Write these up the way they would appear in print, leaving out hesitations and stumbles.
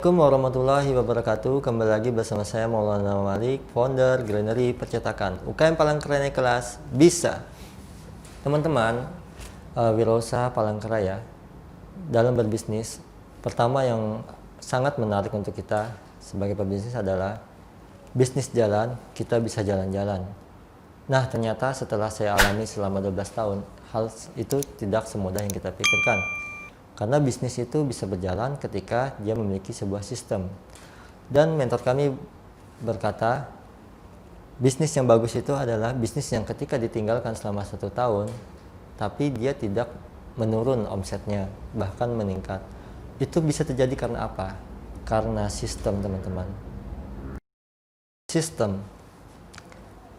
Assalamualaikum warahmatullahi wabarakatuh. Kembali lagi bersama saya Maulana Malik, founder Greenery Percetakan. UKM Palangkaraya naik kelas bisa. Teman-teman, wirausaha Palangkaraya dalam berbisnis, pertama yang sangat menarik untuk kita sebagai pebisnis adalah bisnis jalan, kita bisa jalan-jalan. Nah, ternyata setelah saya alami selama 12 tahun, hal itu tidak semudah yang kita pikirkan. Karena bisnis itu bisa berjalan ketika dia memiliki sebuah sistem. Dan mentor kami berkata, bisnis yang bagus itu adalah bisnis yang ketika ditinggalkan selama 1 tahun, tapi dia tidak menurun omsetnya, bahkan meningkat. Itu bisa terjadi karena apa? Karena sistem, teman-teman. Sistem.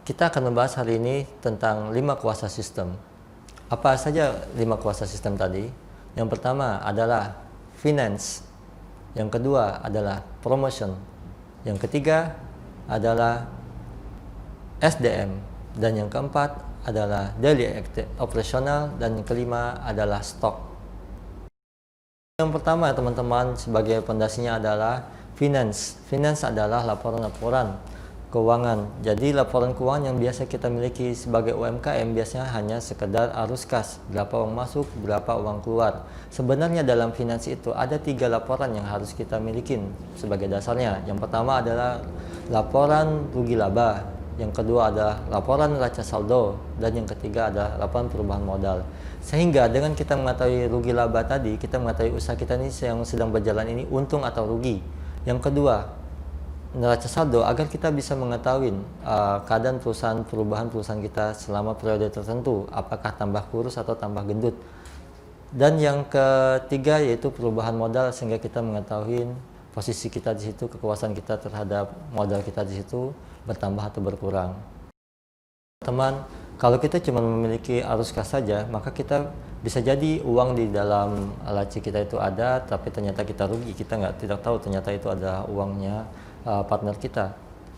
Kita akan membahas hari ini tentang 5 kuasa sistem. Apa saja 5 kuasa sistem tadi? Yang pertama adalah finance, yang kedua adalah promotion, yang ketiga adalah SDM, dan yang keempat adalah daily operational, dan yang kelima adalah stock. Yang pertama teman-teman, sebagai pondasinya adalah finance. Finance adalah laporan-laporan keuangan. Jadi laporan keuangan yang biasa kita miliki sebagai UMKM biasanya hanya sekedar arus kas, berapa uang masuk, berapa uang keluar. Sebenarnya dalam finansi itu ada 3 laporan yang harus kita miliki sebagai dasarnya. Yang pertama adalah laporan rugi laba, yang kedua adalah laporan neraca saldo, dan yang ketiga adalah laporan perubahan modal. Sehingga dengan kita mengetahui rugi laba tadi, kita mengetahui usaha kita ini yang sedang berjalan ini untung atau rugi. Yang kedua, neraca saldo, agar kita bisa mengetahui keadaan perubahan perusahaan kita selama periode tertentu, apakah tambah kurus atau tambah gendut. Dan yang ketiga yaitu perubahan modal, sehingga kita mengetahui posisi kita di situ, kekuasaan kita terhadap modal kita di situ bertambah atau berkurang. Teman, kalau kita cuma memiliki arus kas saja, maka kita bisa jadi uang di dalam laci kita itu ada, tapi ternyata kita rugi, kita tidak tahu ternyata itu adalah uangnya partner kita.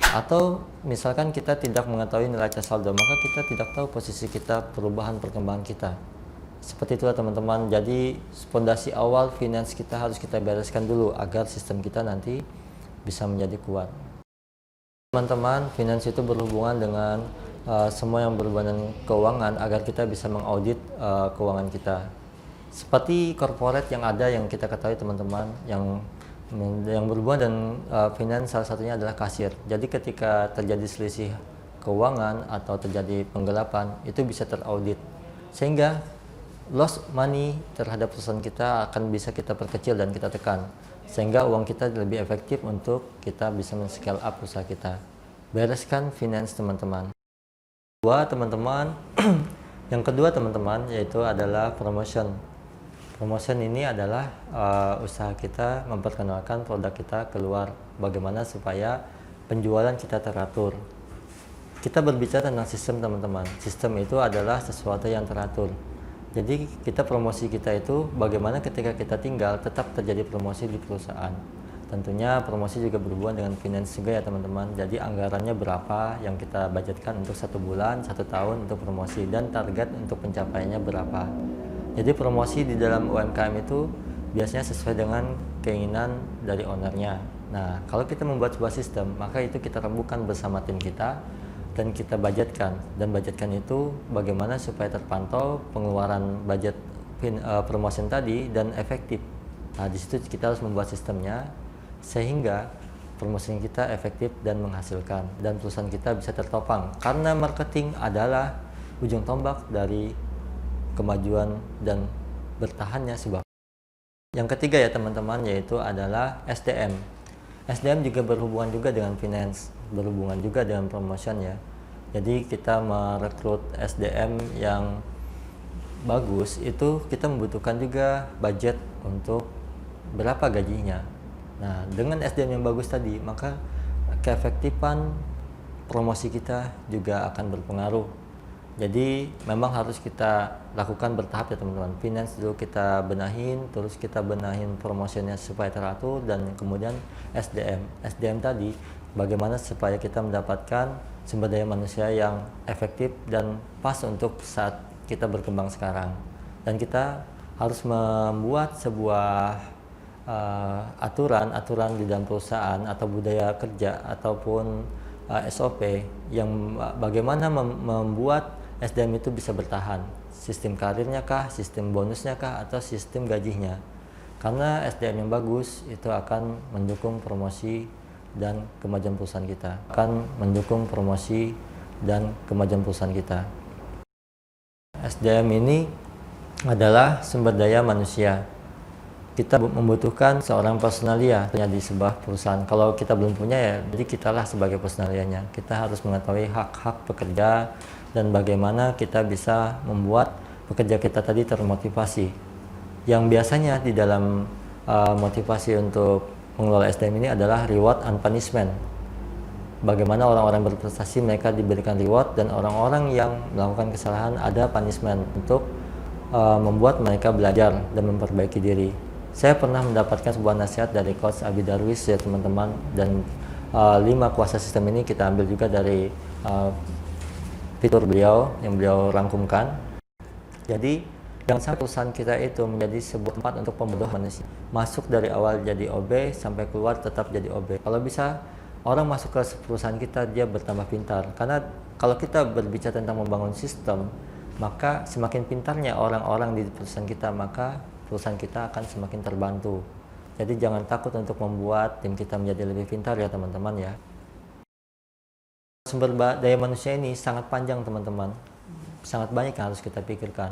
Atau misalkan kita tidak mengetahui neraca saldo, maka kita tidak tahu posisi kita, perubahan perkembangan kita. Seperti itulah teman-teman. Jadi fondasi awal finance kita harus kita bereskan dulu agar sistem kita nanti bisa menjadi kuat. Teman-teman, finance itu berhubungan dengan semua yang berhubungan dengan keuangan, agar kita bisa mengaudit keuangan kita. Seperti corporate yang ada, yang kita ketahui teman-teman, yang berhubungan dengan finance, salah satunya adalah kasir. Jadi ketika terjadi selisih keuangan atau terjadi penggelapan, itu bisa teraudit, sehingga loss money terhadap perusahaan kita akan bisa kita perkecil dan kita tekan, sehingga uang kita lebih efektif untuk kita bisa men-scale up usaha kita. Bereskan finance teman-teman. Yang kedua teman-teman yaitu adalah promotion. Promotion ini adalah usaha kita memperkenalkan produk kita keluar, bagaimana supaya penjualan kita teratur. Kita berbicara tentang sistem teman-teman. Sistem itu adalah sesuatu yang teratur. Jadi kita promosi kita itu bagaimana ketika kita tinggal tetap terjadi promosi di perusahaan. Tentunya promosi juga berhubungan dengan finance juga ya teman-teman. Jadi anggarannya berapa yang kita budgetkan untuk 1 bulan, 1 tahun untuk promosi, dan target untuk pencapaiannya berapa. Jadi promosi di dalam UMKM itu biasanya sesuai dengan keinginan dari ownernya. Nah, kalau kita membuat sebuah sistem, maka itu kita rembukan bersama tim kita dan kita budgetkan. Dan budgetkan itu bagaimana supaya terpantau pengeluaran budget promotion tadi dan efektif. Nah, di situ kita harus membuat sistemnya sehingga promosi kita efektif dan menghasilkan, dan perusahaan kita bisa tertopang. Karena marketing adalah ujung tombak dari kemajuan dan bertahannya sebuah. Yang ketiga ya teman-teman, yaitu adalah SDM. SDM juga berhubungan juga dengan finance, berhubungan juga dengan promotion ya. Jadi kita merekrut SDM yang bagus, itu kita membutuhkan juga budget untuk berapa gajinya. Nah, dengan SDM yang bagus tadi, maka keefektifan promosi kita juga akan berpengaruh. Jadi memang harus kita lakukan bertahap ya teman-teman. Finance dulu kita benahin, terus kita benahin promotionnya supaya teratur, dan kemudian SDM. SDM tadi bagaimana supaya kita mendapatkan sumber daya manusia yang efektif dan pas untuk saat kita berkembang sekarang. Dan kita harus membuat sebuah aturan-aturan di dalam perusahaan atau budaya kerja ataupun SOP yang bagaimana membuat SDM itu bisa bertahan, sistem karirnya kah, sistem bonusnya kah, atau sistem gajinya. Karena SDM yang bagus itu akan mendukung promosi dan kemajuan perusahaan kita, SDM ini adalah sumber daya manusia. Kita membutuhkan seorang personalia di sebuah perusahaan. Kalau kita belum punya, ya jadi kitalah sebagai personalianya. Kita harus mengetahui hak-hak pekerja dan bagaimana kita bisa membuat pekerja kita tadi termotivasi. Yang biasanya di dalam motivasi untuk mengelola SDM ini adalah reward and punishment. Bagaimana orang-orang berprestasi mereka diberikan reward, dan orang-orang yang melakukan kesalahan ada punishment untuk membuat mereka belajar dan memperbaiki diri. Saya pernah mendapatkan sebuah nasihat dari Coach Abi Darwis ya teman-teman, dan 5 kuasa sistem ini kita ambil juga dari fitur beliau yang beliau rangkumkan. Jadi yang satu perusahaan kita itu menjadi sebuah tempat untuk pembodoh manusia. Masuk dari awal jadi OB sampai keluar tetap jadi OB. Kalau bisa orang masuk ke perusahaan kita dia bertambah pintar. Karena kalau kita berbicara tentang membangun sistem, maka semakin pintarnya orang-orang di perusahaan kita, maka perusahaan kita akan semakin terbantu. Jadi jangan takut untuk membuat tim kita menjadi lebih pintar ya teman-teman ya. Sumber daya manusia ini sangat panjang teman-teman. Sangat banyak yang harus kita pikirkan.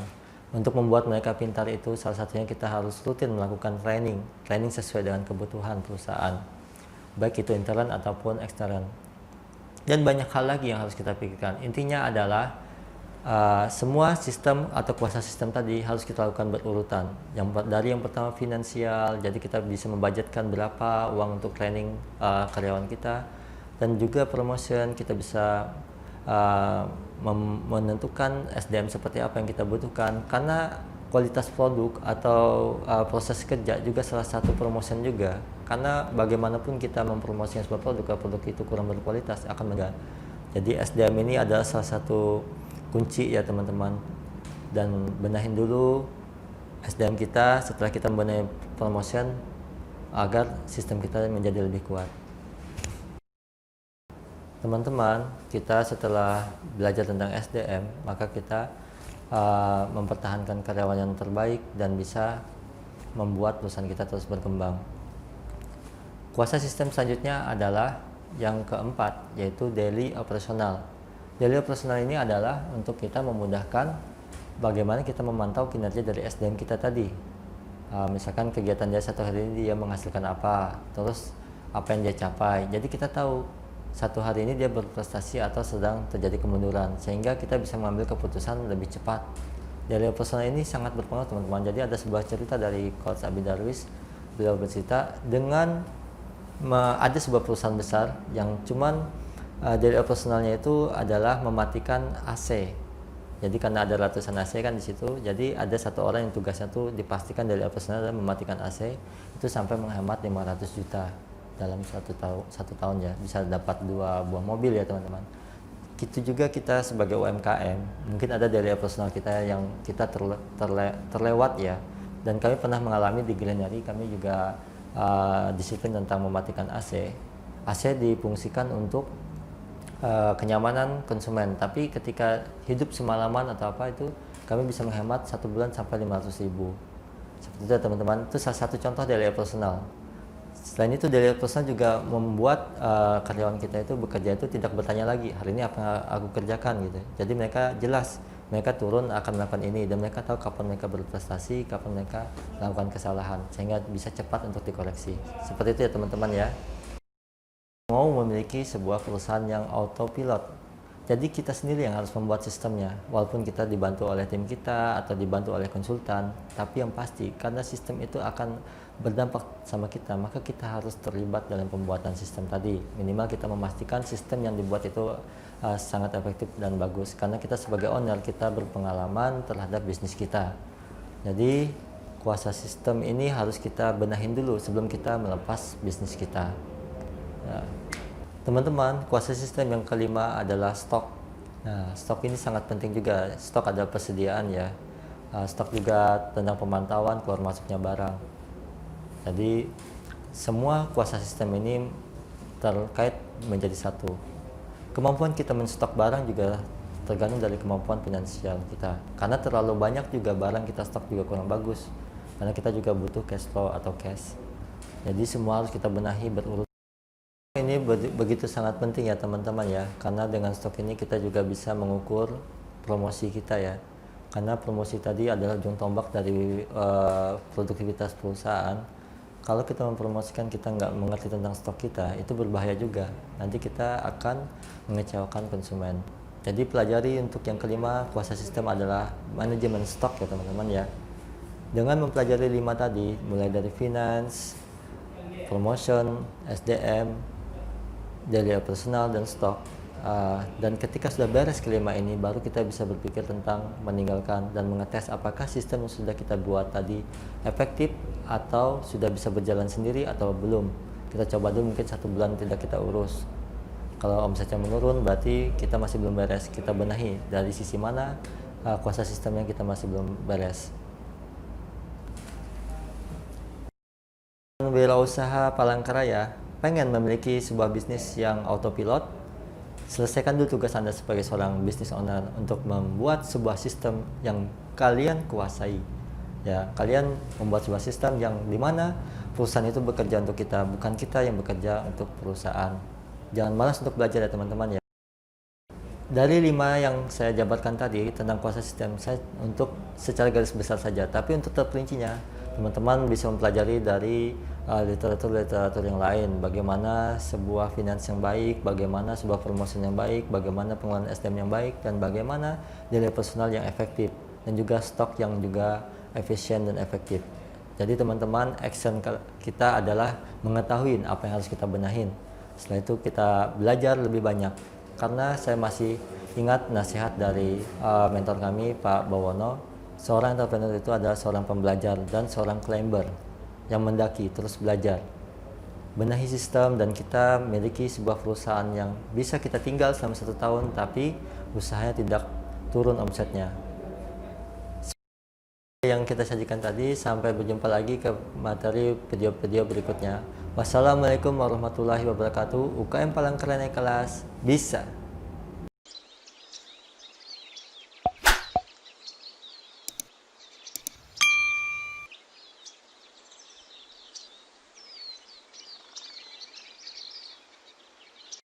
Untuk membuat mereka pintar itu salah satunya kita harus rutin melakukan training sesuai dengan kebutuhan perusahaan. Baik itu intern ataupun ekstern. Dan banyak hal lagi yang harus kita pikirkan. Intinya adalah semua sistem atau kuasa sistem tadi harus kita lakukan berurutan. Dari yang pertama finansial, jadi kita bisa membudgetkan berapa uang untuk training karyawan kita, dan juga promotion kita bisa menentukan SDM seperti apa yang kita butuhkan, karena kualitas produk atau proses kerja juga salah satu promotion juga. Karena bagaimanapun kita mempromosikan sebuah produk, kalau produk itu kurang berkualitas akan mengganggu. Jadi SDM ini adalah salah satu kunci ya teman-teman, dan benahin dulu SDM kita setelah kita membenahi promotion agar sistem kita menjadi lebih kuat. Teman-teman, kita setelah belajar tentang SDM, maka kita mempertahankan karyawan yang terbaik dan bisa membuat perusahaan kita terus berkembang. Kuasa sistem selanjutnya adalah yang keempat, yaitu daily operational. Daily operational ini adalah untuk kita memudahkan bagaimana kita memantau kinerja dari SDM kita tadi. Misalkan kegiatan dia satu hari ini dia menghasilkan apa, terus apa yang dia capai. Jadi kita tahu satu hari ini dia berprestasi atau sedang terjadi kemunduran, sehingga kita bisa mengambil keputusan lebih cepat. Daily operational ini sangat berpengaruh teman-teman. Jadi ada sebuah cerita dari Coach Abi Darwis. Beliau bercerita dengan ada sebuah perusahaan besar yang cuman daily operationalnya itu adalah mematikan AC. Jadi karena ada ratusan AC kan di situ, jadi ada satu orang yang tugasnya tuh dipastikan daily operational adalah mematikan AC itu sampai menghemat 500 juta dalam satu tahun ya, bisa dapat 2 buah mobil ya teman-teman. Gitu juga kita sebagai UMKM, mungkin ada daily operational kita yang kita terlewat ya, dan kami pernah mengalami di Gilenyari, kami juga disiplin tentang mematikan AC. AC difungsikan untuk kenyamanan konsumen, tapi ketika hidup semalaman atau apa itu kami bisa menghemat 1 bulan sampai 500.000. Seperti itu ya teman-teman, itu salah satu contoh daily operational. Selain itu daily operational juga membuat karyawan kita itu bekerja itu tidak bertanya lagi hari ini apa yang aku kerjakan gitu. Jadi mereka jelas, mereka turun akan melakukan ini, dan mereka tahu kapan mereka berprestasi, kapan mereka melakukan kesalahan, sehingga bisa cepat untuk dikoreksi. Seperti itu ya teman-teman ya. Mau memiliki sebuah perusahaan yang autopilot, jadi kita sendiri yang harus membuat sistemnya, walaupun kita dibantu oleh tim kita atau dibantu oleh konsultan, tapi yang pasti karena sistem itu akan berdampak sama kita, maka kita harus terlibat dalam pembuatan sistem tadi. Minimal kita memastikan sistem yang dibuat itu sangat efektif dan bagus, karena kita sebagai owner kita berpengalaman terhadap bisnis kita. Jadi kuasa sistem ini harus kita benahin dulu sebelum kita melepas bisnis kita. Ya. Teman-teman, kuasa sistem yang kelima adalah stok. Nah, stok ini sangat penting juga. Stok ada persediaan ya. Stok juga tentang pemantauan keluar masuknya barang. Jadi semua kuasa sistem ini terkait menjadi satu. Kemampuan kita menstok barang juga tergantung dari kemampuan finansial kita. Karena terlalu banyak juga barang kita stok juga kurang bagus. Karena kita juga butuh cash flow atau cash. Jadi semua harus kita benahi berurut. Ini begitu sangat penting ya teman-teman ya. Karena dengan stok ini kita juga bisa mengukur promosi kita ya. Karena promosi tadi adalah ujung tombak dari produktivitas perusahaan. Kalau kita mempromosikan kita nggak mengerti tentang stok kita, itu berbahaya juga. Nanti kita akan mengecewakan konsumen. Jadi pelajari untuk yang kelima, kuasa sistem adalah manajemen stok ya teman-teman ya. Dengan mempelajari 5 tadi, mulai dari finance, promotion, SDM, daily operational, dan stok. Dan ketika sudah beres kelima ini, baru kita bisa berpikir tentang meninggalkan dan mengetes apakah sistem yang sudah kita buat tadi efektif atau sudah bisa berjalan sendiri atau belum. Kita coba dulu, mungkin 1 bulan tidak kita urus. Kalau omsetnya menurun, berarti kita masih belum beres. Kita benahi dari sisi mana kuasa sistemnya kita masih belum beres. Wirausaha Palangkaraya pengen memiliki sebuah bisnis yang autopilot. Selesaikan dulu tugas Anda sebagai seorang business owner untuk membuat sebuah sistem yang kalian kuasai. Ya, kalian membuat sebuah sistem yang dimana perusahaan itu bekerja untuk kita, bukan kita yang bekerja untuk perusahaan. Jangan malas untuk belajar ya teman-teman ya. Dari 5 yang saya jabarkan tadi tentang kuasa sistem, saya untuk secara garis besar saja. Tapi untuk terperincinya, teman-teman bisa mempelajari dari literatur yang lain, bagaimana sebuah finance yang baik, bagaimana sebuah promosi yang baik, bagaimana pengelolaan SDM yang baik, dan bagaimana nilai personal yang efektif, dan juga stok yang juga efisien dan efektif. Jadi teman-teman, action kita adalah mengetahui apa yang harus kita benahin. Setelah itu kita belajar lebih banyak, karena saya masih ingat nasihat dari mentor kami, Pak Bawono. Seorang entrepreneur itu adalah seorang pembelajar dan seorang climber yang mendaki terus belajar. Benahi sistem dan kita miliki sebuah perusahaan yang bisa kita tinggal selama 1 tahun, tapi usahanya tidak turun omsetnya. Yang kita sajikan tadi, sampai berjumpa lagi ke materi video-video berikutnya. Wassalamualaikum warahmatullahi wabarakatuh. UKM Palangkaraya kelas bisa.